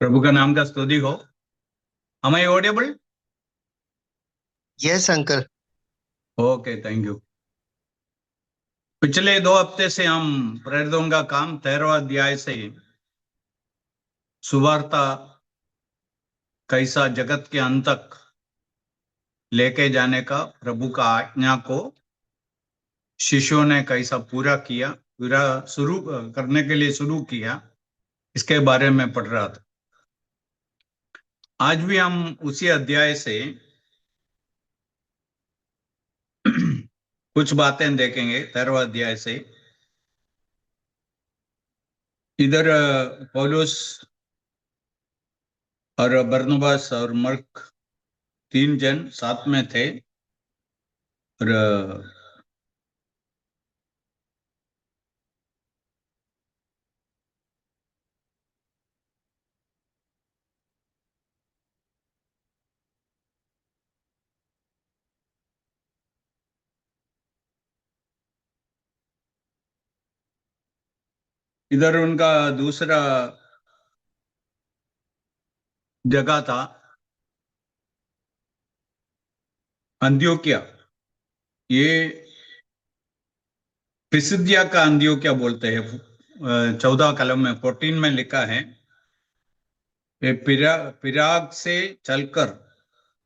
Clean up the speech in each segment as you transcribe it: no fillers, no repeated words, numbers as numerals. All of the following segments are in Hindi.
प्रभु का नाम का स्तुति हो। Am I audible? Yes uncle. Okay, thank you. पिछले 2 हफ्ते से हम प्रेरितों का काम 13वां अध्याय से सुवार्ता कैसा जगत के अंत तक लेके जाने का प्रभु का आज्ञा को शिष्यों ने कैसा पूरा शुरू करने के लिए शुरू किया, इसके बारे में पढ़ रहा था। आज भी हम उसी अध्याय से कुछ बातें देखेंगे। 13वां अध्याय से इधर पौलुस और बरनबास और मर्क 3 जन साथ में थे और इधर उनका दूसरा जगह था अंत्योक्या। ये पिसिदिया का अंत्योक्या बोलते हैं। 14 कलम में 14 में लिखा है कि पिराग से चलकर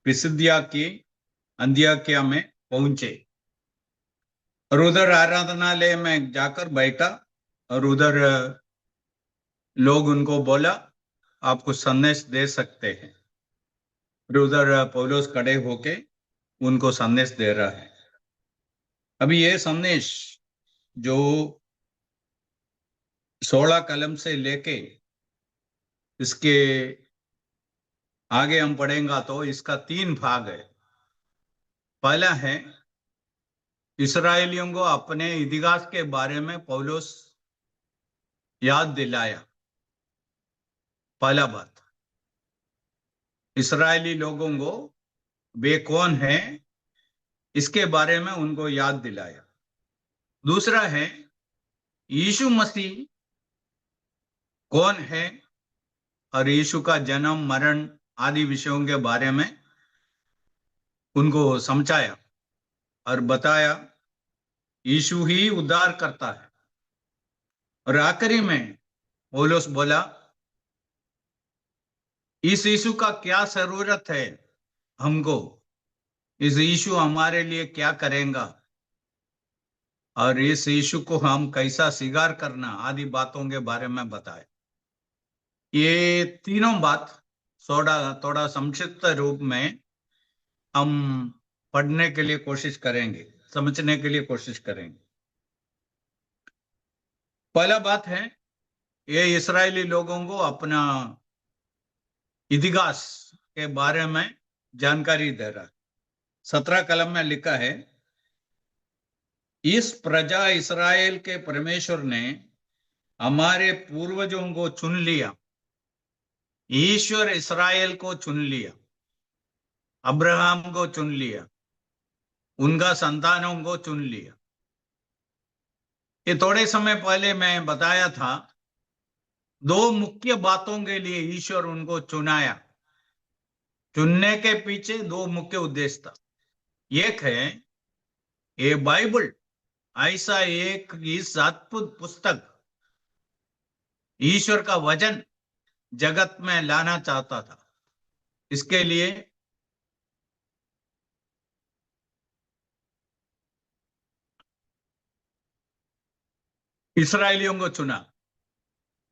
पिसिदिया की अंत्योक्या में पहुंचे और उधर आराधनालय में जाकर बैठा और उधर लोग उनको बोला आप कुछ संदेश दे सकते हैं। और उधर पौलुस खड़े होके उनको संदेश दे रहा है। अभी ये संदेश जो 16 कलम से लेके इसके आगे हम पढ़ेंगे तो इसका 3 भाग है। पहला है इस्राएलियों को अपने इतिहास के बारे में पौलुस याद दिलाया। पहला बात, इस्राएली लोगों को वे कौन है इसके बारे में उनको याद दिलाया। दूसरा है यीशु मसीह कौन है और यीशु का जन्म मरण आदि विषयों के बारे में उनको समझाया और बताया यीशु ही उद्धार करता है। और आखिरी में पौलुस बोला इस यीशु का क्या जरूरत है हमको, इस यीशु हमारे लिए क्या करेगा और इस यीशु को हम कैसा स्वीकार करना आदि बातों के बारे में बताए। ये तीनों बात थोड़ा थोड़ा संक्षिप्त रूप में हम पढ़ने के लिए कोशिश करेंगे, समझने के लिए कोशिश करेंगे। पहला बात है ये इस्राएली लोगों को अपना इतिहास के बारे में जानकारी दे रहा है। 17 कलम में लिखा है इस प्रजा इस्राएल के परमेश्वर ने हमारे पूर्वजों को चुन लिया। ईश्वर इस्राएल को चुन लिया, अब्राहम को चुन लिया, उनका संतानों को चुन लिया। ये थोड़े समय पहले मैं बताया था 2 मुख्य बातों के लिए ईश्वर उनको चुनाया। चुनने के पीछे 2 मुख्य उद्देश्य था। एक है ये बाइबल ऐसा एक इस अद्भुत पुस्तक ईश्वर का वचन जगत में लाना चाहता था। इसके लिए इस्राएलियों को चुना।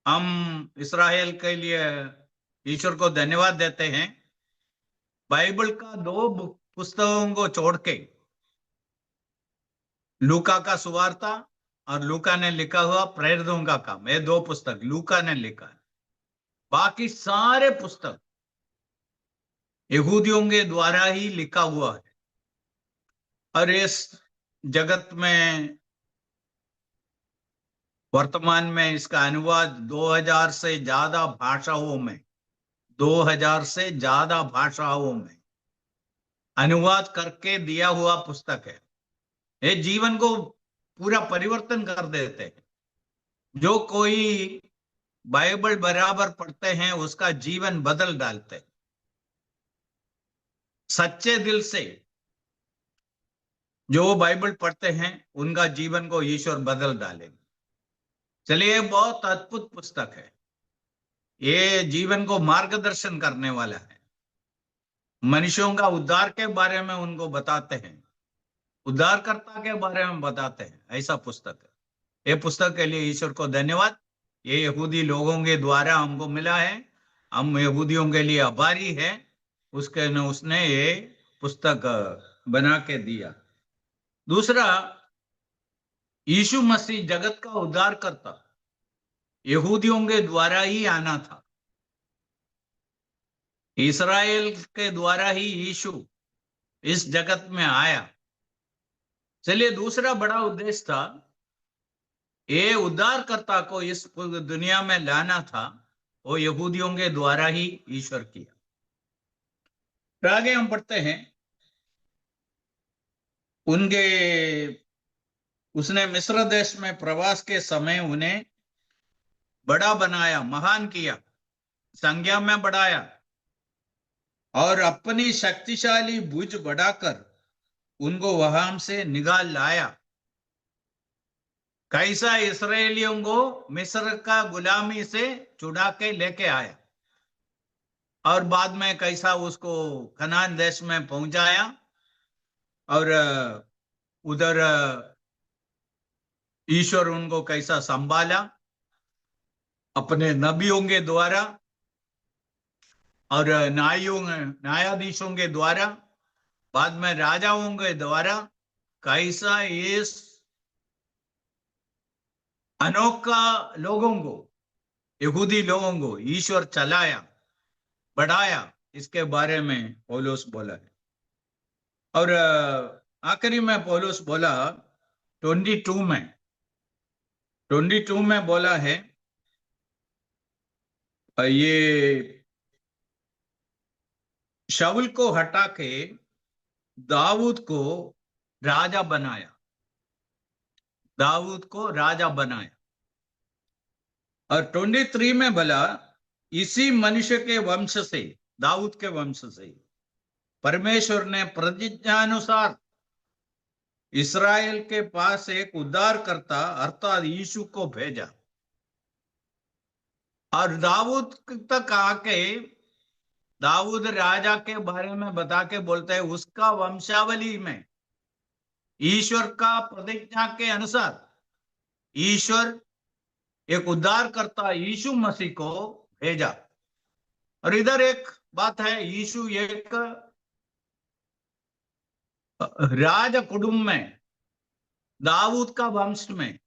हम इस्राएल के लिए ईश्वर को धन्यवाद देते हैं। बाइबल का 2 पुस्तकों को छोड़ के लूका का सुवार्ता और लूका ने लिखा हुआ प्रेरितों का काम, ये 2 पुस्तक लूका ने लिखा है। बाकी सारे पुस्तक यहूदियों के द्वारा ही लिखा हुआ है। और इस जगत में वर्तमान में इसका अनुवाद 2000 से ज्यादा भाषाओं में 2000 से ज्यादा भाषाओं में अनुवाद करके दिया हुआ पुस्तक है। ये जीवन को पूरा परिवर्तन कर देते हैं। जो कोई बाइबल बराबर पढ़ते हैं उसका जीवन बदल डालते हैं। सच्चे दिल से जो बाइबल पढ़ते हैं उनका जीवन को ईश्वर बदल डालेंगे। चलिए, बहुत अद्भुत पुस्तक है। ये जीवन को मार्गदर्शन करने वाला है। मनुष्यों का उद्धार के बारे में उनको बताते हैं, उद्धारकर्ता के बारे में बताते हैं। ऐसा पुस्तक है। ये पुस्तक के लिए ईश्वर को धन्यवाद। ये यहूदी लोगों के द्वारा हमको मिला है। हम यहूदियों के लिए आभारी है। उसने ये पुस्तक बना के दिया। दूसरा, यीशु मसीह जगत का उद्धार करता यहूदियों के द्वारा ही आना था। इस्राएल के द्वारा ही यीशु इस जगत में आया। चलिए, दूसरा बड़ा उद्देश्य था, ये उद्धारकर्ता को इस दुनिया में लाना था, वो यहूदियों के द्वारा ही ईश्वर किया। तो आगे हम पढ़ते हैं, उसने मिस्र देश में प्रवास के समय उन्हें बड़ा बनाया, महान किया, संज्ञा में बढ़ाया और अपनी शक्तिशाली भुज बढ़ाकर उनको वहां से निकाल लाया। कैसा इस्राएलियों को मिस्र का गुलामी से छुड़ा के लेके आया और बाद में कैसा उसको कनान देश में पहुंचाया और उधर ईश्वर उनको कैसा संभाला अपने नबियों के द्वारा और न्यायाधीशों के द्वारा, बाद में राजाओं के द्वारा, कैसा इस अनोखा लोगों को, यहूदी लोगों को ईश्वर चलाया, बढ़ाया, इसके बारे में पौलुस बोला है। और आखिरी में पौलुस बोला 22 में बोला है, ये शाऊल को हटा के दाऊद को राजा बनाया, दाऊद को राजा बनाया। और 23 में बोला, इसी मनुष्य के वंश से, दाऊद के वंश से परमेश्वर ने प्रतिज्ञानुसार इस्राएल के पास एक उद्धारकर्ता अर्थात यीशु को भेजा। और दाऊद तक आके दाऊद राजा के बारे में बता के बोलते हैं, उसका वंशावली में ईश्वर का प्रतिज्ञा के अनुसार ईश्वर एक उद्धारकर्ता यीशु मसीह को भेजा। और इधर एक बात है, यीशु एक राज कुटुंब में, दाऊद का वंश में,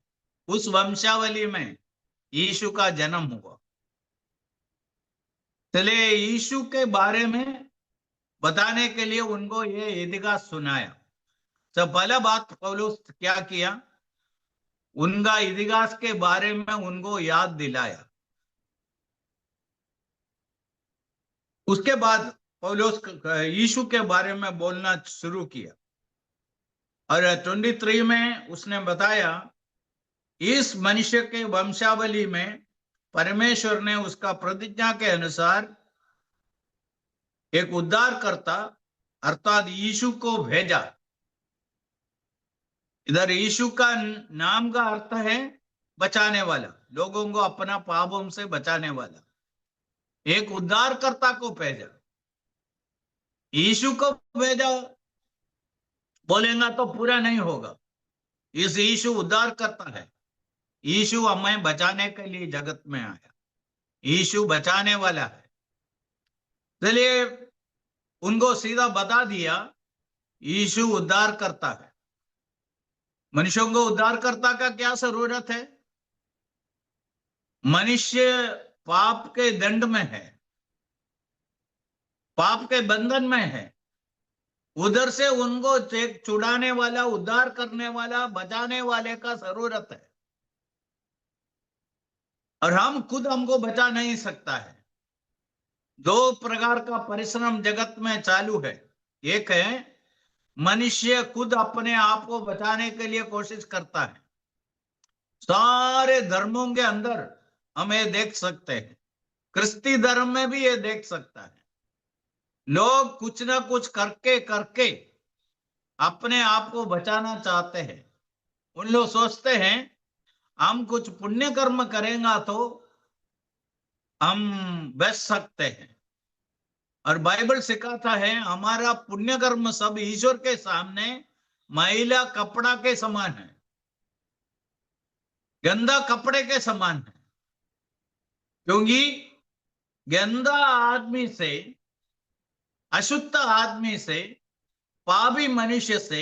उस वंशावली में यीशु का जन्म हुआ। चलिए, यीशु के बारे में बताने के लिए उनको ये इतिहास सुनाया। तो पहला बात पौलुस क्या किया, उनका इतिहास के बारे में उनको याद दिलाया। उसके बाद पौलुस यीशु के बारे में बोलना शुरू किया। और 23 में उसने बताया, इस मनुष्य के वंशावली में परमेश्वर ने उसका प्रतिज्ञा के अनुसार एक उद्धारकर्ता अर्थात यीशु को भेजा। इधर यीशु का नाम का अर्थ है बचाने वाला, लोगों को अपना पापों से बचाने वाला। एक उद्धारकर्ता को भेजा, यीशु को भेजा बोलेगा तो पूरा नहीं होगा। इस यीशु उद्धार करता है, यीशु हमें बचाने के लिए जगत में आया, यीशु बचाने वाला है। चलिए, उनको सीधा बता दिया, यीशु उद्धार करता है। मनुष्यों को उद्धारकर्ता का क्या जरूरत है? मनुष्य पाप के दंड में है, पाप के बंधन में है, उधर से उनको छुड़ाने वाला, उद्धार करने वाला, बचाने वाले का जरूरत है। और हम खुद हमको बचा नहीं सकता है। दो प्रकार का परिश्रम जगत में चालू है। एक है मनुष्य खुद अपने आप को बचाने के लिए कोशिश करता है। सारे धर्मों के अंदर हम ये देख सकते हैं, क्रिस्ती धर्म में भी ये देख सकता है। लोग कुछ ना कुछ करके करके अपने आप को बचाना चाहते हैं। उन लोग सोचते हैं हम कुछ पुण्य कर्म करेंगे तो हम बच सकते हैं। और बाइबल सिखाता है हमारा पुण्य कर्म सब ईश्वर के सामने मैला कपड़ा के समान है, गंदा कपड़े के समान है। क्योंकि गंदा आदमी से, अशुद्ध आदमी से, पापी मनुष्य से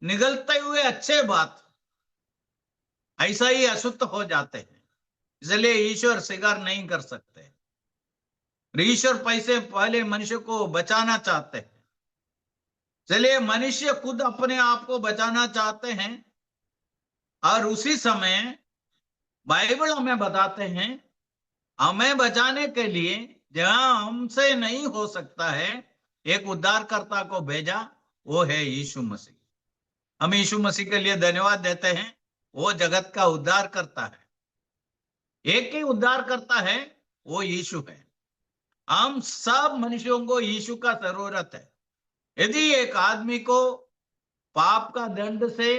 निकलते हुए अच्छे बात ऐसा ही अशुद्ध हो जाते हैं। इसलिए ईश्वर स्वीकार नहीं कर सकते। ईश्वर पैसे पहले मनुष्य को बचाना चाहते हैं। इसलिए मनुष्य खुद अपने आप को बचाना चाहते हैं। और उसी समय बाइबल हमें बताते हैं हमें बचाने के लिए जहां हमसे नहीं हो सकता है, एक उद्धारकर्ता को भेजा, वो है यीशु मसीह। हम यीशु मसीह के लिए धन्यवाद देते हैं। वो जगत का उद्धार करता है। एक ही उद्धार करता है, वो यीशु है। हम सब मनुष्यों को यीशु का जरूरत है। यदि एक आदमी को पाप का दंड से,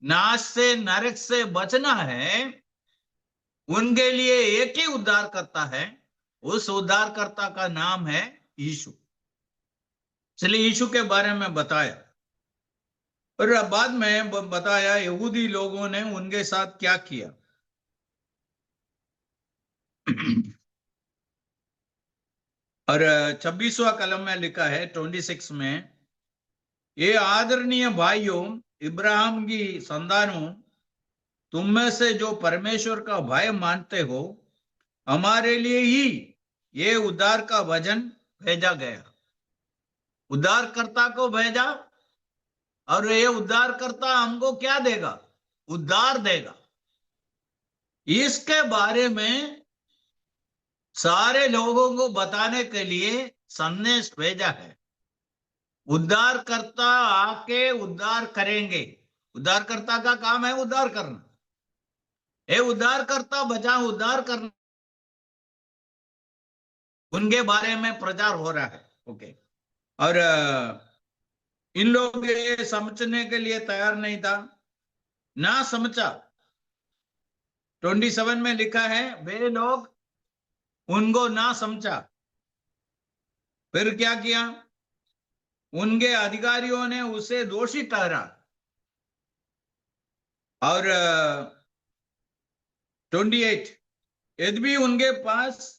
नाश से, नरक से बचना है, उनके लिए एक ही उद्धार करता है। उस उद्धारकर्ता का नाम है यीशु। इसलिए यीशु के बारे में बताया। और बाद में बताया यहूदी लोगों ने उनके साथ क्या किया। और 26वां कलम में लिखा है 26 में, ये आदरणीय भाइयों, इब्राहिम की संतानों, तुम में से जो परमेश्वर का भय मानते हो, हमारे लिए ही ये उद्धार का वचन भेजा गया। उद्धारकर्ता को भेजा और ये उद्धारकर्ता हमको क्या देगा? उद्धार देगा। इसके बारे में सारे लोगों को बताने के लिए संदेश भेजा है। उद्धारकर्ता आके उद्धार करेंगे। उद्धारकर्ता का काम है उद्धार करना। ये उद्धारकर्ता बचा उद्धार करना, उनके बारे में प्रचार हो रहा है। ओके। और इन लोग ये समझने के लिए तैयार नहीं था, ना समझा। 27 में लिखा है वे लोग उनको ना समझा। फिर क्या किया? उनके अधिकारियों ने उसे दोषी ठहरा और 28, यदि भी उनके पास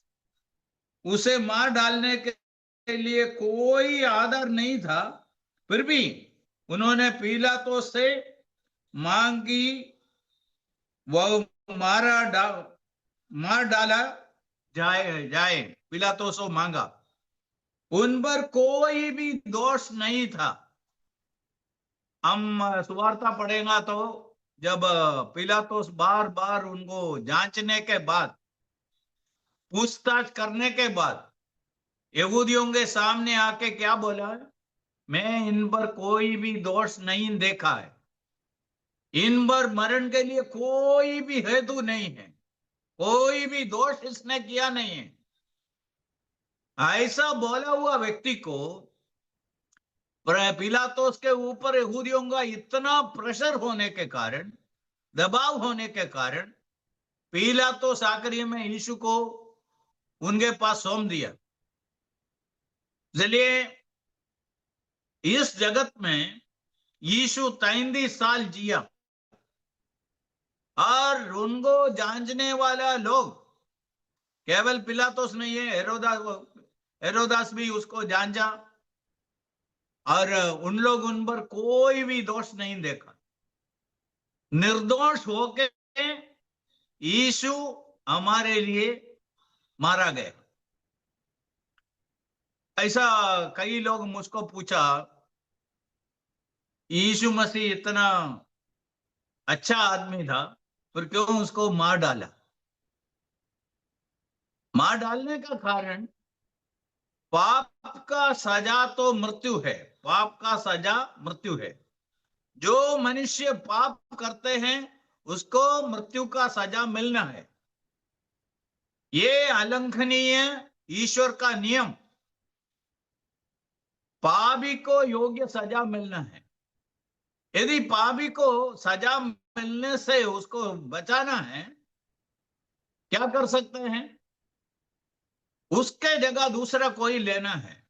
उसे मार डालने के लिए कोई आधार नहीं था, फिर भी उन्होंने पिलातुस से मांग की वह मार डाला जाए। पिलातुस को मांगा। उन पर कोई भी दोष नहीं था। हम सुवार्ता पढ़ेगा तो जब पिलातुस बार बार उनको जांचने के बाद, पूछताछ करने के बाद यहूदियों के सामने आके क्या बोला है? मैं इन पर कोई भी दोष नहीं देखा है। इन पर मरण के लिए कोई भी हेतु नहीं है। कोई भी दोष इसने किया नहीं है। ऐसा बोला हुआ व्यक्ति को पिलातुस के ऊपर यहूदियों का इतना प्रेशर होने के कारण, दबाव होने के कारण, पिलातुस आखिरी में यीशु को उनके पास सौंप दिया। इसलिए इस जगत में यीशु 33 साल जिया और उनको जांचने वाला लोग केवल पिलातुस नहीं है, हेरोदास भी उसको जांचा और उन लोग उन पर कोई भी दोष नहीं देखा। निर्दोष होके यीशु हमारे लिए मारा गया। ऐसा कई लोग मुझको पूछा, यीशु मसीह इतना अच्छा आदमी था, फिर क्यों उसको मार डाला? मार डालने का कारण पाप का सजा तो मृत्यु है। पाप का सजा मृत्यु है। जो मनुष्य पाप करते हैं उसको मृत्यु का सजा मिलना है। ये अलंघनीय ईश्वर का नियम, पापी को योग्य सजा मिलना है। यदि पापी को सजा मिलने से उसको बचाना है, क्या कर सकते हैं? उसके जगह दूसरा कोई लेना है।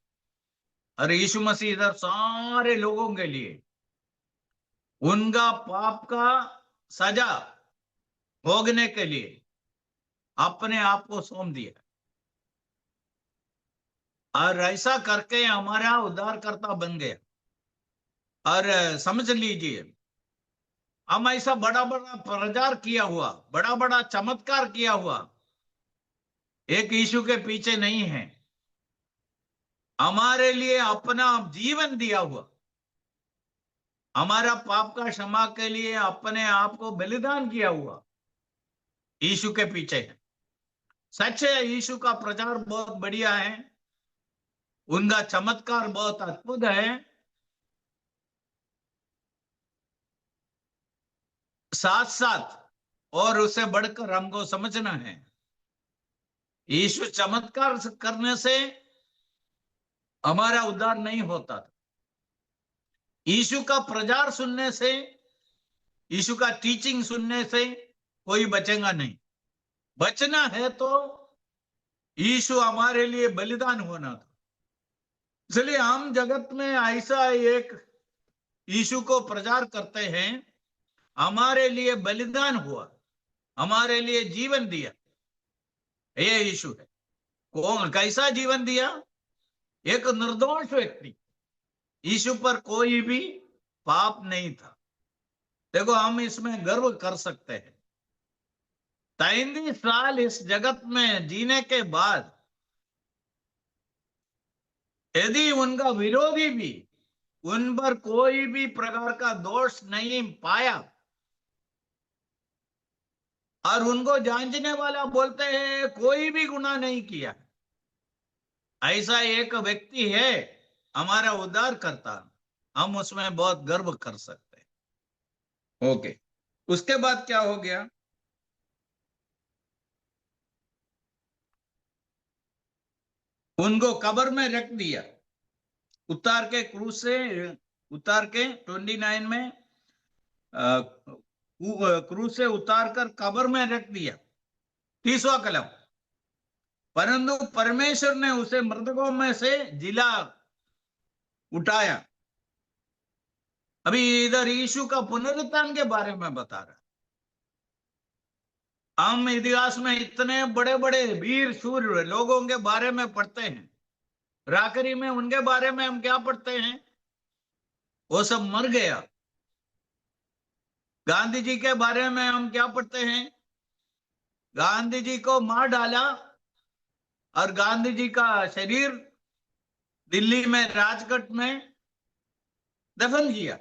और यीशु मसीह इधर सारे लोगों के लिए उनका पाप का सजा भोगने के लिए अपने आप को सौंप दिया, और ऐसा करके हमारा उद्धारकर्ता बन गया। और समझ लीजिए, हम ऐसा बड़ा बड़ा प्रचार किया हुआ, बड़ा बड़ा चमत्कार किया हुआ एक यीशु के पीछे नहीं है। हमारे लिए अपना जीवन दिया हुआ, हमारा पाप का क्षमा के लिए अपने आप को बलिदान किया हुआ यीशु के पीछे है। सच है, यीशु का प्रचार बहुत बढ़िया है, उनका चमत्कार बहुत अद्भुत है। साथ साथ और उसे बढ़कर हमको समझना है, यीशु चमत्कार करने से हमारा उद्धार नहीं होता था। यीशु का प्रचार सुनने से, यीशु का टीचिंग सुनने से कोई बचेगा नहीं। बचना है तो यीशु हमारे लिए बलिदान होना था। इसलिए हम जगत में ऐसा एक यीशु को प्रचार करते हैं, हमारे लिए बलिदान हुआ, हमारे लिए जीवन दिया, ये यीशु है। कौन कैसा जीवन दिया? एक निर्दोष व्यक्ति, यीशु पर कोई भी पाप नहीं था। देखो, हम इसमें गर्व कर सकते हैं। 33 साल इस जगत में जीने के बाद यदि उनका विरोधी भी उन पर कोई भी प्रकार का दोष नहीं पाया, और उनको जांचने वाला बोलते हैं कोई भी गुनाह नहीं किया, ऐसा एक व्यक्ति है हमारा उद्धार करता, हम उसमें बहुत गर्व कर सकते हैं। ओके, उसके बाद क्या हो गया? उनको कब्र में रख दिया, उतार के क्रूज से उतार के 29 में क्रूज से उतार कर कब्र में रख दिया। 30वां कलम, परंतु परमेश्वर ने उसे मृतकों में से जिला उठाया। अभी इधर यीशु का पुनरुत्थान के बारे में बता रहा। हम इतिहास में इतने बड़े बड़े वीर शूर लोगों के बारे में पढ़ते हैं, आखिरी में उनके बारे में हम क्या पढ़ते हैं? वो सब मर गया। गांधी जी के बारे में हम क्या पढ़ते हैं? गांधी जी को मार डाला और गांधी जी का शरीर दिल्ली में राजघाट में दफन किया।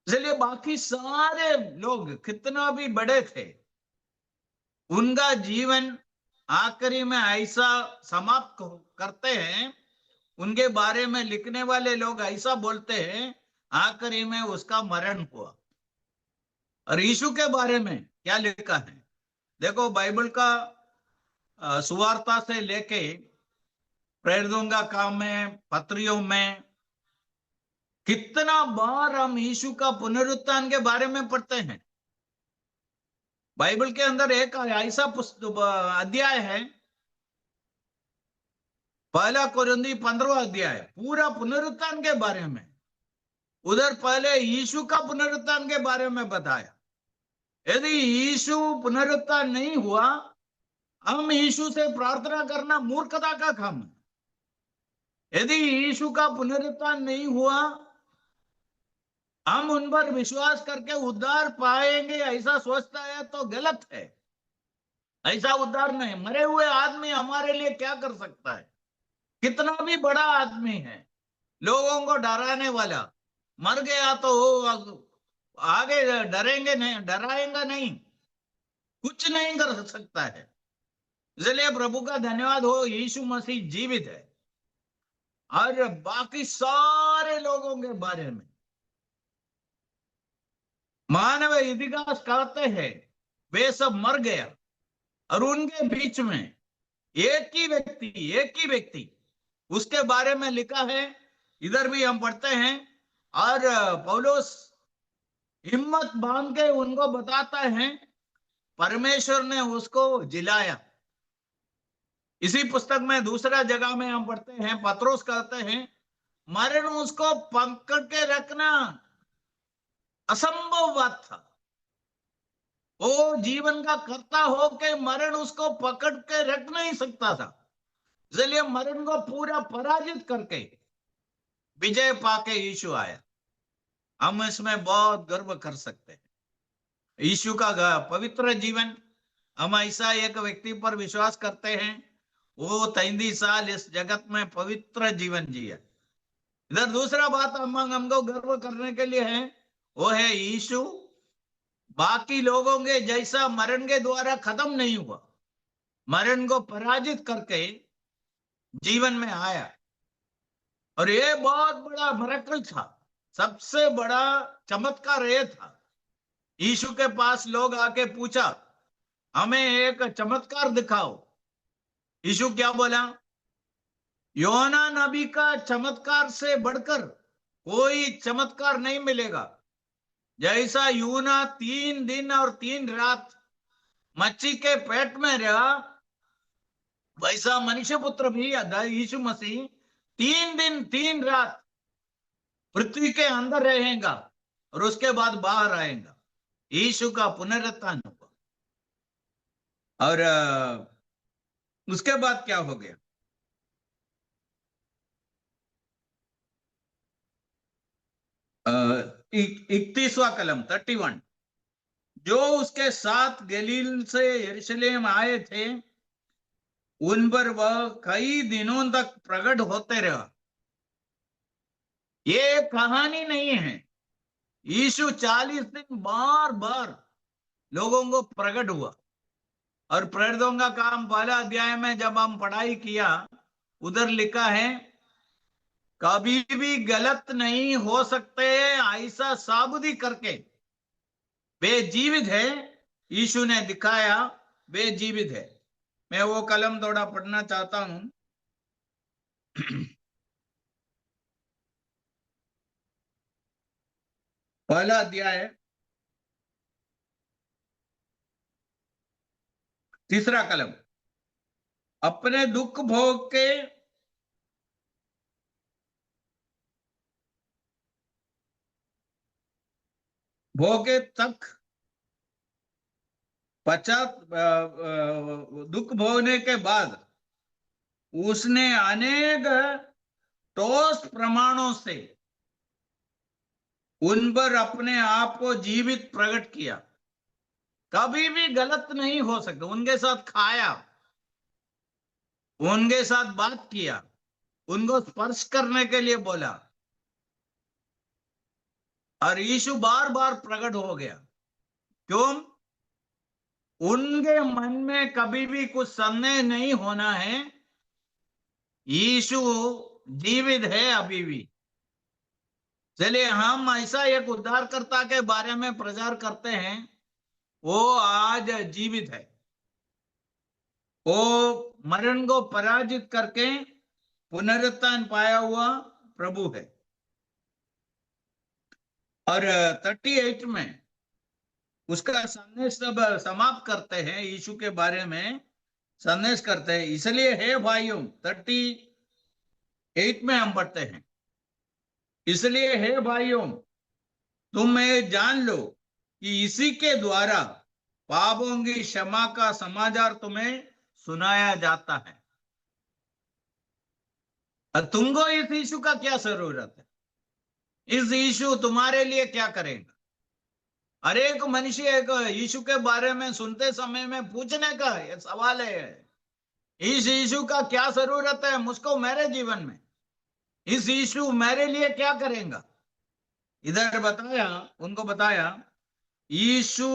इसलिए बाकी सारे लोग कितना भी बड़े थे, उनका जीवन आखिरी में ऐसा समाप्त करते हैं, उनके बारे में लिखने वाले लोग ऐसा बोलते हैं आखिरी में उसका मरण हुआ। और यीशु के बारे में क्या लिखा है? देखो, बाइबल का सुवार्ता से लेके प्रेरितों का काम में, पत्रियों में कितना बार हम यीशु का पुनरुत्थान के बारे में पढ़ते हैं। बाइबल के अंदर एक ऐसा अध्याय है, 1 कोरिन्थी 15वां अध्याय, पूरा पुनरुत्थान के बारे में। उधर पहले यीशु का पुनरुत्थान के बारे में बताया। यदि यीशु पुनरुत्थान नहीं हुआ, हम यीशु से प्रार्थना करना मूर्खता का काम है। यदि यीशु का पुनरुत्थान नहीं हुआ, हम उन पर विश्वास करके उद्धार पाएंगे ऐसा सोचता है तो गलत है। ऐसा उद्धार नहीं। मरे हुए आदमी हमारे लिए क्या कर सकता है? कितना भी बड़ा आदमी है, लोगों को डराने वाला, मर गया तो आगे डरेंगे नहीं, डराएंगा नहीं, कुछ नहीं कर सकता है। इसलिए प्रभु का धन्यवाद हो, यीशु मसीह जीवित है। और बाकी सारे लोगों के बारे में मानव इतिहास कहते हैं वे सब मर गया, और उनके बीच में एक ही व्यक्ति उसके बारे में लिखा है। इधर भी हम पढ़ते हैं। और पौलुस हिम्मत बांध के उनको बताता है परमेश्वर ने उसको जिलाया। इसी पुस्तक में दूसरा जगह में हम पढ़ते हैं, पत्रोस कहते हैं मरण उसको पकड़ के रखना असंभव बात था। वो जीवन का कर्ता हो के मरण उसको पकड़ के रख नहीं सकता था। इसलिए मरण को पूरा पराजित करके विजय पाके यीशु आया। हम इसमें बहुत गर्व कर सकते हैं। यीशु का पवित्र जीवन, हम ऐसा एक व्यक्ति पर विश्वास करते हैं वो 33 साल इस जगत में पवित्र जीवन जिया। इधर दूसरा बात हमको गर्व करने के लिए है, वो है यीशु बाकी लोगों के जैसा मरण के द्वारा खत्म नहीं हुआ, मरण को पराजित करके जीवन में आया। और ये बहुत बड़ा मिरेकल था, सबसे बड़ा चमत्कार ये था। यीशु के पास लोग आके पूछा हमें एक चमत्कार दिखाओ। यीशु क्या बोला? योना नबी का चमत्कार से बढ़कर कोई चमत्कार नहीं मिलेगा। जैसा यूना 3 दिन और 3 रात मच्छी के पेट में रहा, वैसा मनुष्य पुत्र भी यीशु मसीह 3 दिन 3 रात पृथ्वी के अंदर रहेगा और उसके बाद बाहर आएगा। यीशु का पुनरुत्थान होगा। और उसके बाद क्या हो गया? 31वां कलम 31, जो उसके साथ गलील से यरूशलेम आए थे उन पर वह कई दिनों तक प्रकट होते रहा। ये कहानी नहीं है। यीशु 40 दिन बार बार लोगों को प्रकट हुआ। और प्रेरितों का काम पहला अध्याय में जब हम पढ़ाई किया, उधर लिखा है कभी भी गलत नहीं हो सकते ऐसा साबुती करके वे जीवित है। यीशु ने दिखाया वे जीवित है। मैं वो कलम थोड़ा पढ़ना चाहता हूं। पहला अध्याय 3रा कलम, अपने दुख भोगे तक दुख भोगने के बाद उसने अनेक ठोस प्रमाणों से उन पर अपने आप को जीवित प्रकट किया। कभी भी गलत नहीं हो सकता। उनके साथ खाया, उनके साथ बात किया, उनको स्पर्श करने के लिए बोला, और यीशु बार बार प्रकट हो गया। क्यों? उनके मन में कभी भी कुछ संदेह नहीं होना है, यीशु जीवित है अभी भी। चलिए हम ऐसा एक उद्धारकर्ता के बारे में प्रचार करते हैं, वो आज जीवित है। वो मरण को पराजित करके पुनरुत्थान पाया हुआ प्रभु है। और 38 में उसका संदेश सब समाप्त करते हैं, यीशु के बारे में संदेश करते हैं। इसलिए हे भाइयों, 38 में हम पढ़ते हैं, इसलिए हे भाइयों तुम ये जान लो कि इसी के द्वारा पापों की क्षमा का समाचार तुम्हें सुनाया जाता है। और तुमको इस यीशु का क्या जरूरत है? इस यीशु तुम्हारे लिए क्या करेगा? हर एक मनुष्य एक यीशु के बारे में सुनते समय में पूछने का ये सवाल है, इस यीशु का क्या जरूरत है मुझको मेरे जीवन में? इस यीशु मेरे लिए क्या करेगा? इधर बताया, उनको बताया यीशु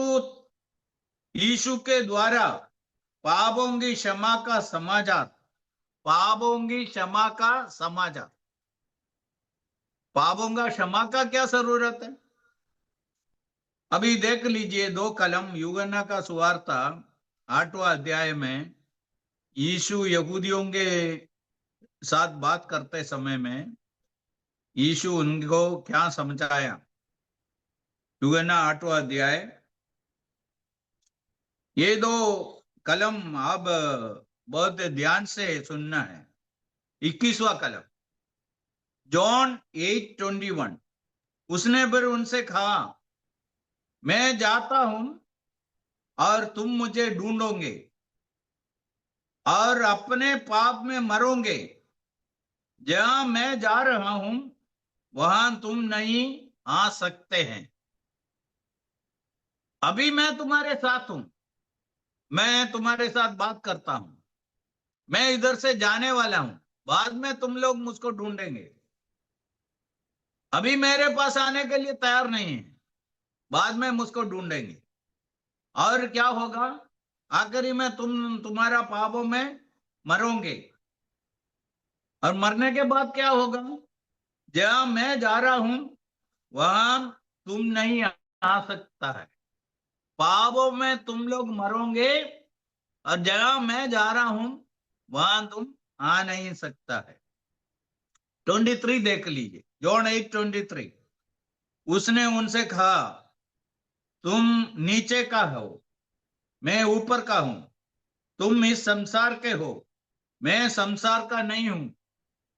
यीशु के द्वारा पापों की क्षमा का समाचार, पापों की क्षमा का समाचार। पापों का क्षमा का क्या जरूरत है? अभी देख लीजिए 2 कलम यूहन्ना का सुवार्ता 8वां अध्याय में यीशु यहूदियों के साथ बात करते समय में यीशु उनको क्या समझाया? यूहन्ना 8वां अध्याय, ये दो कलम अब बहुत ध्यान से सुनना है। 21वां कलम, जॉन 8:21। उसने फिर उनसे कहा, मैं जाता हूं और तुम मुझे ढूंढोगे और अपने पाप में मरोगे। जहां मैं जा रहा हूं वहां तुम नहीं आ सकते हैं। अभी मैं तुम्हारे साथ हूं, मैं तुम्हारे साथ बात करता हूं, मैं इधर से जाने वाला हूं, बाद में तुम लोग मुझको ढूंढेंगे। अभी मेरे पास आने के लिए तैयार नहीं है, बाद में मुझको ढूंढेंगे। और क्या होगा? आखिरी में तुम्हारा पापों में मरोगे। और मरने के बाद क्या होगा? जहां मैं जा रहा हूं वहां तुम नहीं आ सकता है। पापों में तुम लोग मरोगे और जहां मैं जा रहा हूं वहां तुम आ नहीं सकता है। 23 देख लीजिए, जॉन 8:23। उसने उनसे कहा, तुम नीचे का हो, मैं ऊपर का हूं। तुम इस संसार के हो, मैं संसार का नहीं हूं।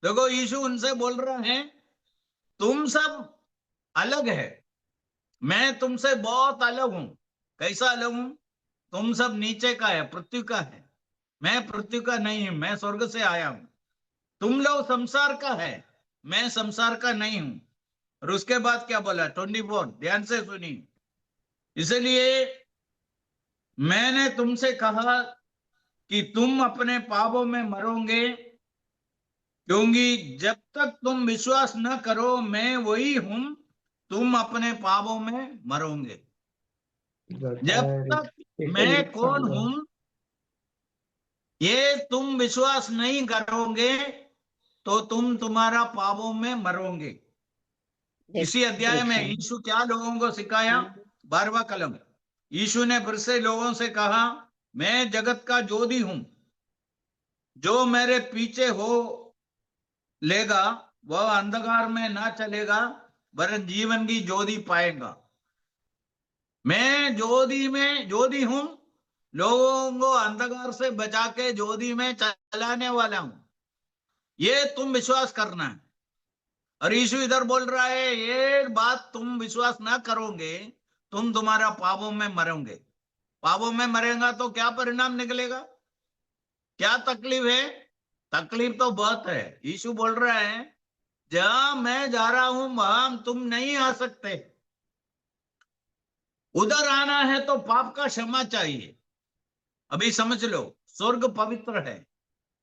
देखो, यीशु उनसे बोल रहा है, तुम सब अलग है, मैं तुमसे बहुत अलग हूं। कैसा अलग हूं? तुम सब नीचे का है, पृथ्वी का है, मैं पृथ्वी का नहीं हूं, मैं स्वर्ग से आया हूं। तुम लोग संसार का है, मैं संसार का नहीं हूं। और उसके बाद क्या बोला? 24, ध्यान से सुनिए। इसलिए मैंने तुमसे कहा कि तुम अपने पापों में मरोगे, क्योंकि जब तक तुम विश्वास न करो मैं वही हूं, तुम अपने पापों में मरोगे। जब तक मैं कौन हूं ये तुम विश्वास नहीं करोगे तो तुम तुम्हारा पापों में मरोगे। इसी अध्याय में यीशु क्या लोगों को सिखाया? 12वां कलम। यीशु ने फिर से लोगों से कहा, मैं जगत का ज्योति हूं, जो मेरे पीछे हो लेगा वह अंधकार में ना चलेगा वरन जीवन की ज्योति पाएगा। मैं ज्योति हूं, लोगों को अंधकार से बचा के ज्योति में चलाने वाला हूं, ये तुम विश्वास करना है। और यीशु इधर बोल रहा है, ये बात तुम विश्वास ना करोगे तुम्हारा पापों में मरोगे। पापों में मरेगा तो क्या परिणाम निकलेगा? क्या तकलीफ है? तकलीफ तो बहुत है। यीशु बोल रहा है, जहां मैं जा रहा हूं वहां तुम नहीं आ सकते। उधर आना है तो पाप का क्षमा चाहिए। अभी समझ लो, स्वर्ग पवित्र है,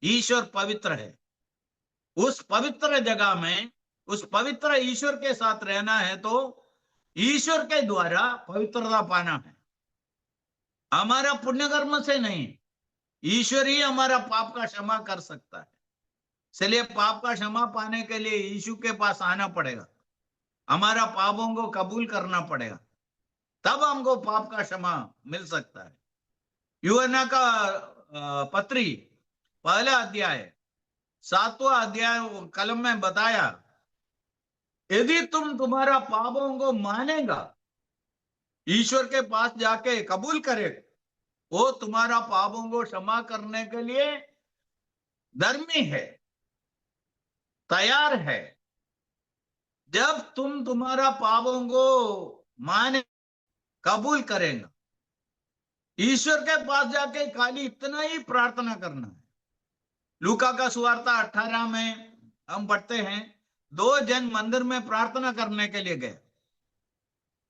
ईश्वर पवित्र है। उस पवित्र जगह में उस पवित्र ईश्वर के साथ रहना है तो ईश्वर के द्वारा पवित्रता पाना है, हमारा पुण्य कर्म से नहीं। ईश्वर ही हमारा पाप का क्षमा कर सकता है। इसलिए पाप का क्षमा पाने के लिए यीशु के पास आना पड़ेगा, हमारा पापों को कबूल करना पड़ेगा, तब हमको पाप का क्षमा मिल सकता है। यूहन्ना का पत्री, पहला अध्याय 7वां अध्याय कलम में बताया, यदि तुम तुम्हारा पापों को मानेगा, ईश्वर के पास जाके कबूल करे, वो तुम्हारा पापों को क्षमा करने के लिए धर्मी है, तैयार है। जब तुम तुम्हारा पापों को माने, कबूल करेगा, ईश्वर के पास जाके खाली इतना ही प्रार्थना करना है। लूका का सुवार्ता 18 में हम पढ़ते हैं, 2 जन मंदिर में प्रार्थना करने के लिए गए।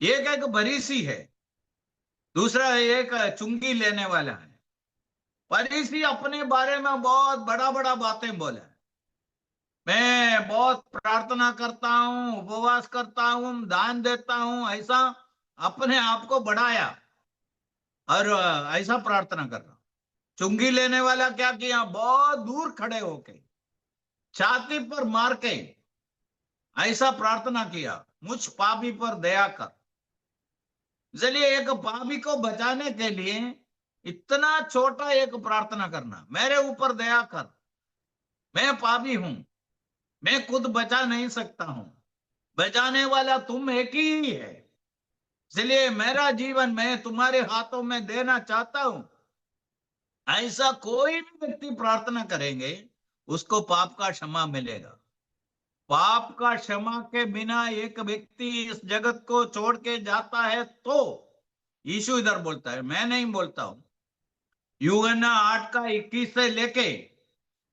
एक फरीसी है, दूसरा एक चुंगी लेने वाला है। फरीसी अपने बारे में बहुत बड़ा बड़ा बातें बोला, मैं बहुत प्रार्थना करता हूं, उपवास करता हूं, दान देता हूं, ऐसा अपने आप को बढ़ाया और ऐसा प्रार्थना कर रहा। चुंगी लेने वाला क्या किया? बहुत दूर खड़े होके छाती पर मार के ऐसा प्रार्थना किया, मुझ पापी पर दया कर। इसलिए एक पापी को बचाने के लिए इतना छोटा एक प्रार्थना करना, मेरे ऊपर दया कर, मैं पापी हूं, मैं खुद बचा नहीं सकता हूं, बचाने वाला तुम एक ही है, इसलिए मेरा जीवन मैं तुम्हारे हाथों में देना चाहता हूं। ऐसा कोई भी व्यक्ति प्रार्थना करेंगे, उसको पाप का क्षमा मिलेगा। पाप का क्षमा के बिना एक व्यक्ति इस जगत को छोड़ के जाता है तो, यीशु इधर बोलता है, मैं नहीं बोलता हूं। यूहन्ना 8 का 21 से लेके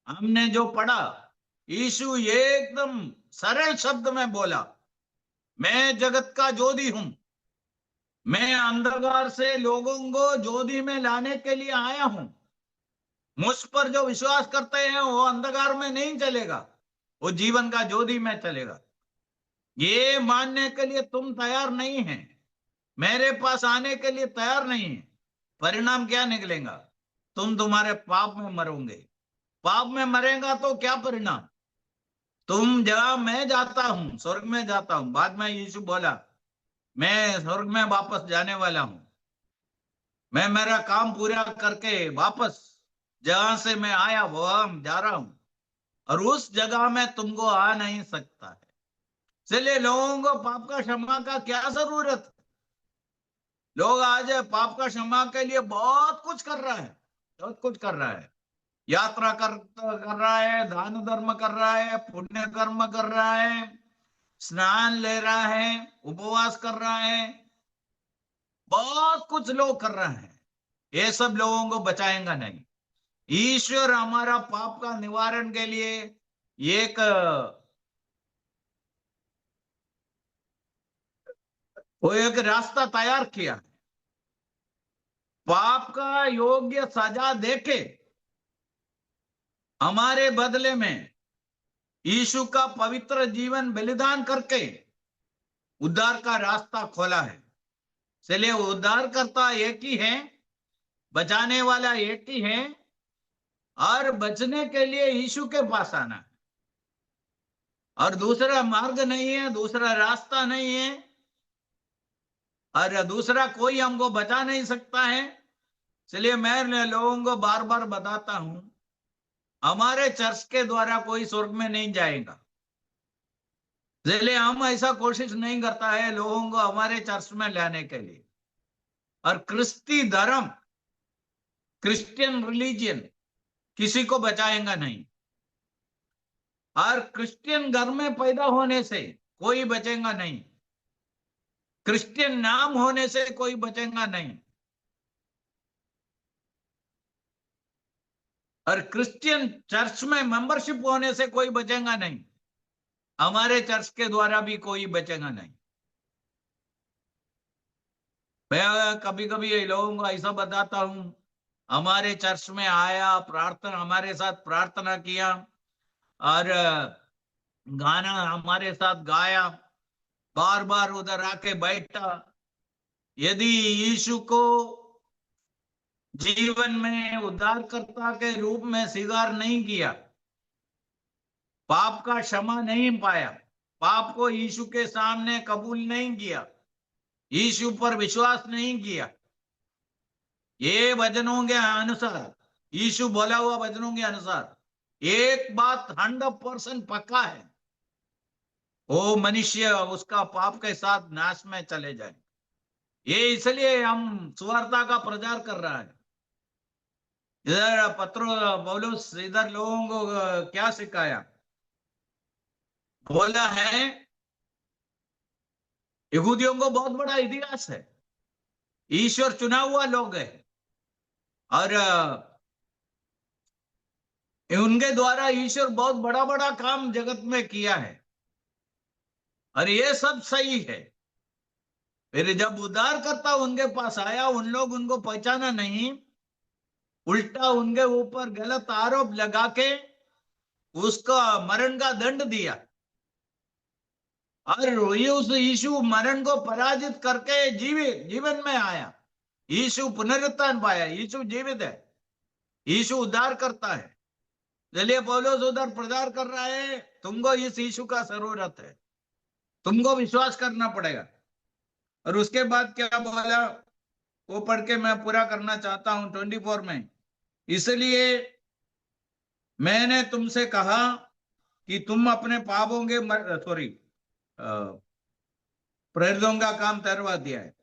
हमने जो पढ़ा, यीशु एकदम सरल शब्द में बोला, मैं जगत का ज्योति हूं, मैं अंधकार से लोगों को ज्योति में लाने के लिए आया हूं। मुझ पर जो विश्वास करते हैं वो अंधकार में नहीं चलेगा, वो जीवन का ज्योति में चलेगा। ये मानने के लिए तुम तैयार नहीं है, मेरे पास आने के लिए तैयार नहीं है, परिणाम क्या निकलेगा? तुम तुम्हारे पाप में मरोगे। पाप में मरेगा तो क्या परिणाम? तुम जहां मैं जाता हूं, स्वर्ग में जाता हूं, बाद में यीशु बोला, मैं स्वर्ग में वापस जाने वाला हूं, मैं मेरा काम पूरा करके वापस जहां से मैं आया वहां जा रहा हूं, और उस जगह में तुमको आ नहीं सकता है। इसलिए लोगों को पाप का क्षमा का क्या जरूरत है? लोग आज पाप का क्षमा के लिए बहुत कुछ कर रहा है, बहुत कुछ कर रहा है, यात्रा कर रहा है, दान धर्म कर रहा है, पुण्य कर्म कर रहा है, स्नान ले रहा है, उपवास कर रहा है, बहुत कुछ लोग कर रहे हैं। ये सब लोगों को बचाएगा नहीं। ईश्वर हमारा पाप का निवारण के लिए एक वो एक रास्ता तैयार किया है। पाप का योग्य सजा देके हमारे बदले में यीशु का पवित्र जीवन बलिदान करके उद्धार का रास्ता खोला है। इसलिए उद्धार करता एक ही है, बचाने वाला एक ही है, और बचने के लिए यीशु के पास आना है, और दूसरा मार्ग नहीं है, दूसरा रास्ता नहीं है, और दूसरा कोई हमको बचा नहीं सकता है। इसलिए मैं लोगों को बार बार बताता हूं, हमारे चर्च के द्वारा कोई स्वर्ग में नहीं जाएगा। इसलिए हम ऐसा कोशिश नहीं करता है लोगों को हमारे चर्च में लाने के लिए। और क्रिस्ती धर्म, क्रिश्चियन रिलीजियन किसी को बचाएगा नहीं, और क्रिश्चियन घर में पैदा होने से कोई बचेगा नहीं, क्रिश्चियन नाम होने से कोई बचेगा नहीं, और क्रिश्चियन चर्च में मेंबरशिप होने से कोई बचेगा नहीं, हमारे चर्च के द्वारा भी कोई बचेगा नहीं। मैं कभी कभी लोगों को ऐसा बताता हूं, हमारे चर्च में आया, प्रार्थना हमारे साथ प्रार्थना किया, और गाना हमारे साथ गाया, बार बार उधर आके बैठा, यदि यीशु को जीवन में उद्धारकर्ता के रूप में स्वीकार नहीं किया, पाप का क्षमा नहीं पाया, पाप को यीशु के सामने कबूल नहीं किया, यीशु पर विश्वास नहीं किया, ये वचनों के अनुसार, यीशु बोला हुआ वचनों के अनुसार एक बात 100% पक्का है, वो मनुष्य उसका पाप के साथ नाश में चले जाए। ये इसलिए हम सुवार्ता का प्रचार कर रहा है। इधर पौलुस इधर लोगों को क्या सिखाया? बोला है, यहूदियों को बहुत बड़ा इतिहास है, ईश्वर चुना हुआ लोग है, और उनके द्वारा ईश्वर बहुत बड़ा बड़ा काम जगत में किया है, और ये सब सही है। फिर जब उद्धार करता उनके पास आया, उन लोग उनको पहचाना नहीं, उल्टा उनके ऊपर गलत आरोप लगा के उसका मरण का दंड दिया, और ये उस यीशु मरण को पराजित करके जीवन में आया। यीशु पुनरुत्थान पाया, यीशु जीवित है, यीशु उद्धार करता है। चलिए पौलुस उधर प्रचार कर रहा है, तुमको इस यीशु का जरूरत है, तुमको विश्वास करना पड़ेगा। और उसके बाद क्या बोला? वो पढ़ के मैं पूरा करना चाहता हूं 24 में। इसलिए मैंने तुमसे कहा कि तुम अपने पापों के सॉरी प्रेरितों का काम ठहरवा दिया है।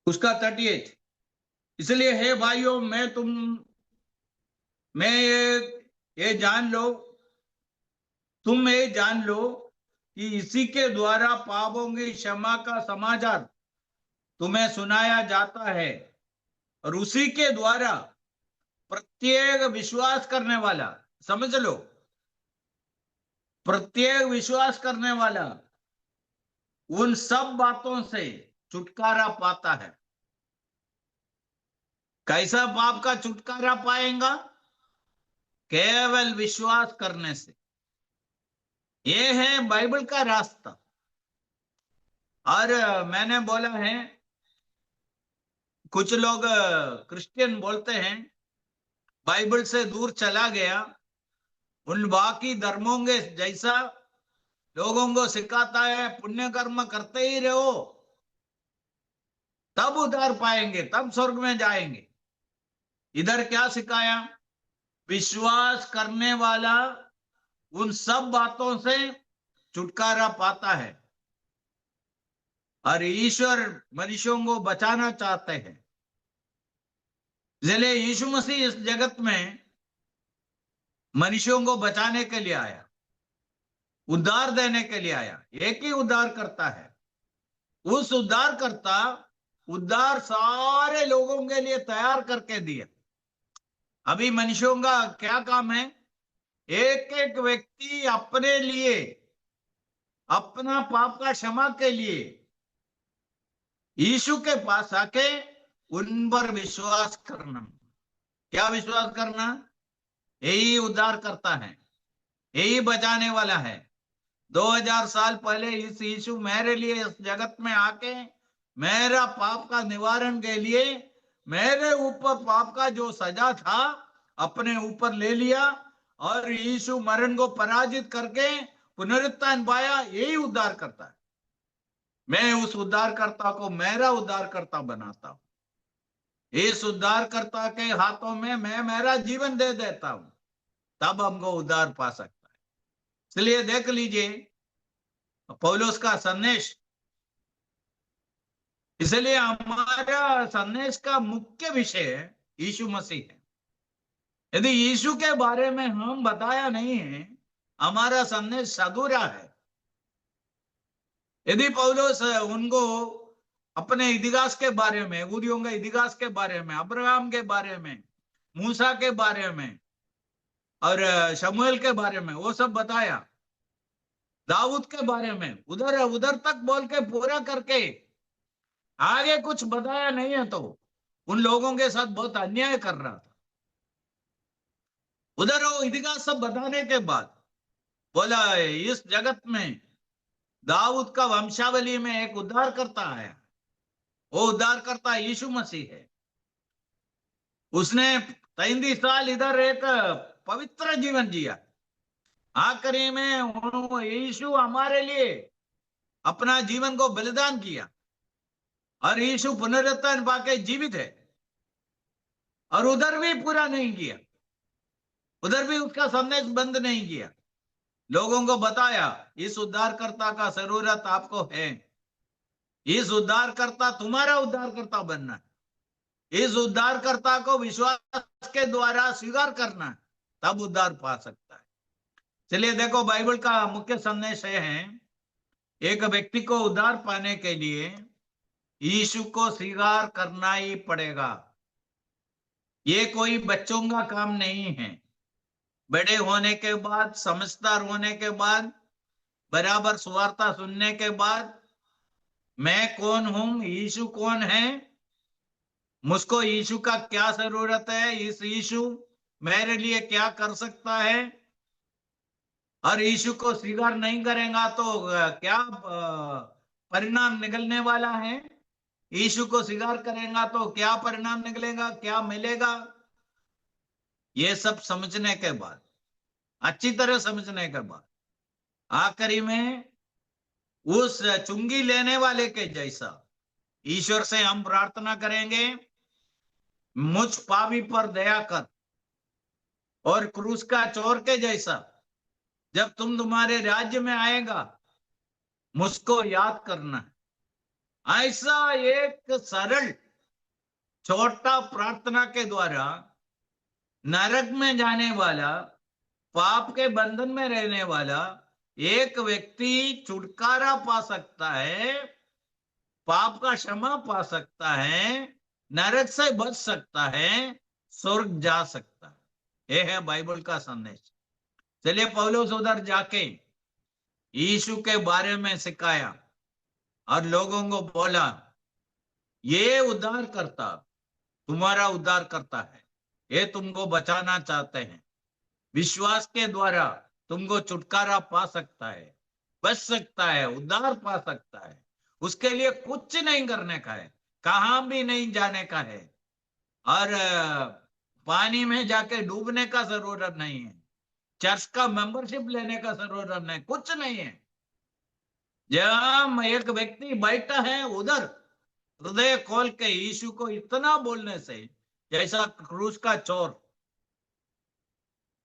उसका 38। इसलिए हे भाइयों, ये जान लो, तुम ये जान लो कि इसी के द्वारा पापों की क्षमा का समाचार तुम्हें सुनाया जाता है, और उसी के द्वारा प्रत्येक विश्वास करने वाला, समझ लो, प्रत्येक विश्वास करने वाला उन सब बातों से छुटकारा पाता है। कैसा पाप का छुटकारा पाएगा? केवल विश्वास करने से। ये है बाइबल का रास्ता। और मैंने बोला है, कुछ लोग क्रिश्चियन बोलते हैं बाइबल से दूर चला गया, उन बाकी धर्मों के जैसा लोगों को सिखाता है पुण्य कर्म करते ही रहो, तब उद्धार पाएंगे, तब स्वर्ग में जाएंगे। इधर क्या सिखाया? विश्वास करने वाला उन सब बातों से छुटकारा पाता है, और ईश्वर मनुष्यों को बचाना चाहते हैं। इसलिए यीशु मसीह इस जगत में मनुष्यों को बचाने के लिए आया, उद्धार देने के लिए आया। एक ही उद्धार करता है। उस उद्धार करता उद्धार सारे लोगों के लिए तैयार करके दिया। अभी मनुष्यों का क्या काम है? एक एक व्यक्ति अपने लिए, अपना पाप का क्षमा के लिए यीशु के पास आके उन पर विश्वास करना। क्या विश्वास करना? यही उद्धार करता है, यही बचाने वाला है। 2000 साल पहले इस यीशु मेरे लिए इस जगत में आके मेरा पाप का निवारण के लिए मेरे ऊपर पाप का जो सजा था अपने ऊपर ले लिया, और यीशु मरण को पराजित करके पुनरुत्थान पाया। यही उद्धार करता है। मैं उस उद्धारकर्ता को मेरा उद्धारकर्ता बनाता हूं। इस उद्धारकर्ता के हाथों में मैं मेरा जीवन दे देता हूं, तब हमको उद्धार पा सकता है। इसलिए देख लीजिए पौलुस का संदेश। इसलिए हमारा संदेश का मुख्य विषय यीशु मसीह है। यदि यीशु के बारे में हम बताया नहीं है, हमारा संदेश अधूरा है। यदि पौलुस उनको अपने इतिहास के बारे में, यहूदियों के इतिहास के बारे में, अब्राहम के बारे में, मूसा के बारे में और शमूएल के बारे में वो सब बताया, दाऊद के बारे में उधर उधर तक बोल के पूरा करके आगे कुछ बताया नहीं है, तो उन लोगों के साथ बहुत अन्याय कर रहा था। उधर वो इतिहास सब बताने के बाद बोला इस जगत में दाऊद का वंशावली में एक उद्धार करता है, वो उद्धार करता यीशु मसीह है। उसने 33 साल इधर एक पवित्र जीवन जिया, आखिरी में यीशु हमारे लिए अपना जीवन को बलिदान किया, और यीशु पुनरुत्थान पाके जीवित है। और उधर भी पूरा नहीं किया, उधर भी उसका संदेश बंद नहीं किया। लोगों को बताया इस उद्धारकर्ता का जरूरत आपको है, इस उद्धारकर्ता तुम्हारा उद्धारकर्ता बनना है, इस उद्धारकर्ता को विश्वास के द्वारा स्वीकार करना है, तब उद्धार पा सकता है। चलिए देखो, बाइबल का मुख्य संदेश है, एक व्यक्ति को उद्धार पाने के लिए यीशु को स्वीकार करना ही पड़ेगा। ये कोई बच्चों का काम नहीं है। बड़े होने के बाद, समझदार होने के बाद, बराबर सुवार्ता सुनने के बाद, मैं कौन हूं, यीशु कौन है, मुझको यीशु का क्या जरूरत है, इस यीशु मेरे लिए क्या कर सकता है, और यीशु को स्वीकार नहीं करेगा तो क्या परिणाम निकलने वाला है, यीशु को स्वीकार करेगा तो क्या परिणाम निकलेगा, क्या मिलेगा, ये सब समझने के बाद अच्छी तरह समझने के बाद आखिरी में उस चुंगी लेने वाले के जैसा ईश्वर से हम प्रार्थना करेंगे, मुझ पापी पर दया कर। और क्रूस का चोर के जैसा जब तुम तुम्हारे राज्य में आएगा मुझको याद करना है। ऐसा एक सरल छोटा प्रार्थना के द्वारा नरक में जाने वाला, पाप के बंधन में रहने वाला एक व्यक्ति छुटकारा पा सकता है, पाप का क्षमा पा सकता है, नरक से बच सकता है, स्वर्ग जा सकता है। यह है बाइबल का संदेश। चलिए पौलुस उधर जाके यीशु के बारे में सिखाया और लोगों को बोला, ये उद्धार करता, तुम्हारा उद्धार करता है, ये तुमको बचाना चाहते हैं, विश्वास के द्वारा तुमको छुटकारा पा सकता है, बच सकता है, उद्धार पा सकता है। उसके लिए कुछ नहीं करने का है, कहां भी नहीं जाने का है, और पानी में जाके डूबने का जरूरत नहीं है, चर्च का मेंबरशिप लेने का जरूरत नहीं, कुछ नहीं है। जब एक व्यक्ति बैठा है उधर हृदय खोल के यीशु को इतना बोलने से, जैसा क्रूस का चोर।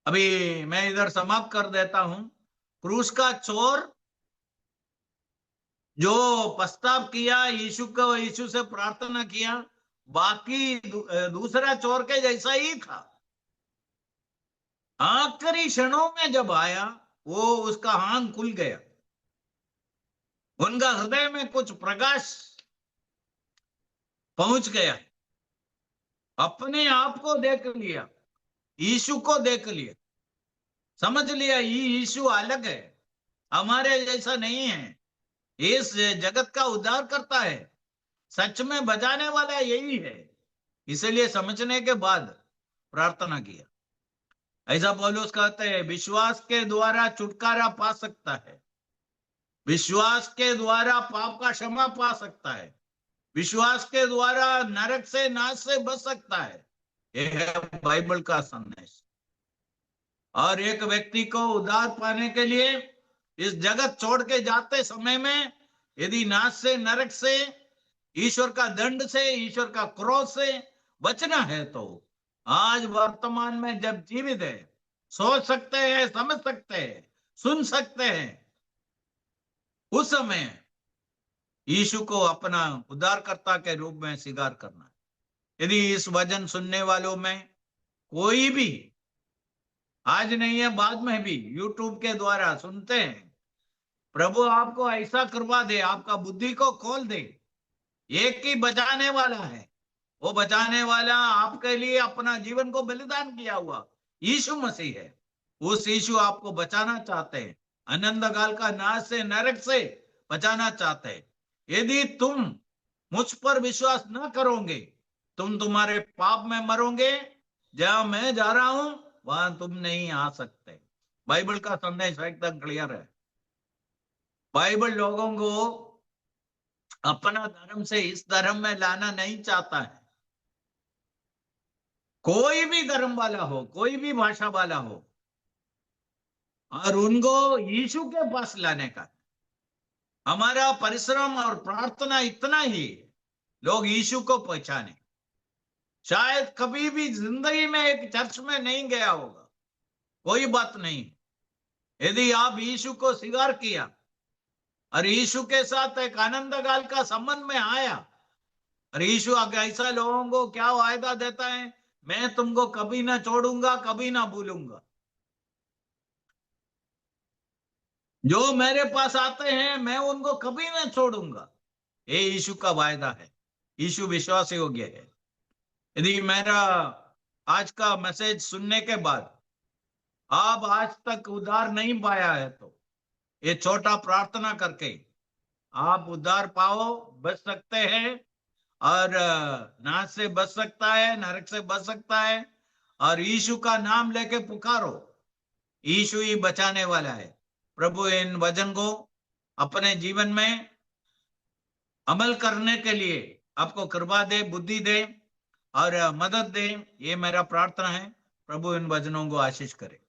अभी मैं इधर समाप्त कर देता हूं। क्रूस का चोर जो पश्चाताप किया, यीशु को, यीशु से प्रार्थना किया, बाकी दूसरा चोर के जैसा ही था। आखिरी क्षणों में जब आया वो उसका आंख खुल गया, उनका हृदय में कुछ प्रकाश पहुंच गया, अपने आप को देख लिया, यीशु को देख लिया, समझ लिया ये यीशु अलग है, हमारे जैसा नहीं है, इस जगत का उद्धार करता है, सच में बचाने वाला यही है। इसलिए समझने के बाद प्रार्थना किया। ऐसा पौलुस कहते हैं, विश्वास के द्वारा छुटकारा पा सकता है, विश्वास के द्वारा पाप का क्षमा पा सकता है, विश्वास के द्वारा नरक से, नाश से बच सकता है। यह है बाइबल का संदेश। और एक व्यक्ति को उद्धार पाने के लिए इस जगत छोड़ के जाते समय में यदि नाश से, नरक से, ईश्वर का दंड से, ईश्वर का क्रोध से बचना है तो आज वर्तमान में जब जीवित है, सोच सकते हैं, समझ सकते हैं, सुन सकते हैं, उस समय यीशु को अपना उद्धारकर्ता के रूप में स्वीकार करना। यदि इस वचन सुनने वालों में कोई भी, आज नहीं है बाद में भी यूट्यूब के द्वारा सुनते हैं, प्रभु आपको ऐसा करवा दे, आपका बुद्धि को खोल दे, एक ही बचाने वाला है, वो बचाने वाला आपके लिए अपना जीवन को बलिदान किया हुआ यीशु मसीह है। उस यीशु आपको बचाना चाहते हैं, अनंत काल का नाश से, नरक से बचाना चाहते हैं। यदि तुम मुझ पर विश्वास न करोगे, तुम तुम्हारे पाप में मरोगे, जहां मैं जा रहा हूं वहां तुम नहीं आ सकते। बाइबल का संदेश एकदम क्लियर है। बाइबल लोगों को अपना धर्म से इस धर्म में लाना नहीं चाहता है। कोई भी धर्म वाला हो, कोई भी भाषा वाला हो, और उनको यीशु के पास लाने का हमारा परिश्रम और प्रार्थना इतना ही, लोग यीशु को पहचाने। शायद कभी भी जिंदगी में एक चर्च में नहीं गया होगा, कोई बात नहीं। यदि आप यीशु को स्वीकार किया और यीशु के साथ एक आनंद काल का संबंध में आया, और यीशु ऐसा लोगों को क्या वायदा देता है, मैं तुमको कभी ना छोड़ूंगा, कभी ना भूलूंगा, जो मेरे पास आते हैं मैं उनको कभी ना छोड़ूंगा। ये यीशु का वायदा है। यीशु विश्वास योग्य है। यदि मेरा आज का मैसेज सुनने के बाद आप आज तक उद्धार नहीं पाया है तो ये छोटा प्रार्थना करके आप उद्धार पाओ, बच सकते हैं, और नाश से बच सकता है, नरक से बच सकता है। और यीशु का नाम लेके पुकारो, यीशु ही बचाने वाला है। प्रभु इन वचन को अपने जीवन में अमल करने के लिए आपको कृपा दे, बुद्धि दे और मदद दे। ये मेरा प्रार्थना है। प्रभु इन वचनों को आशीष करे।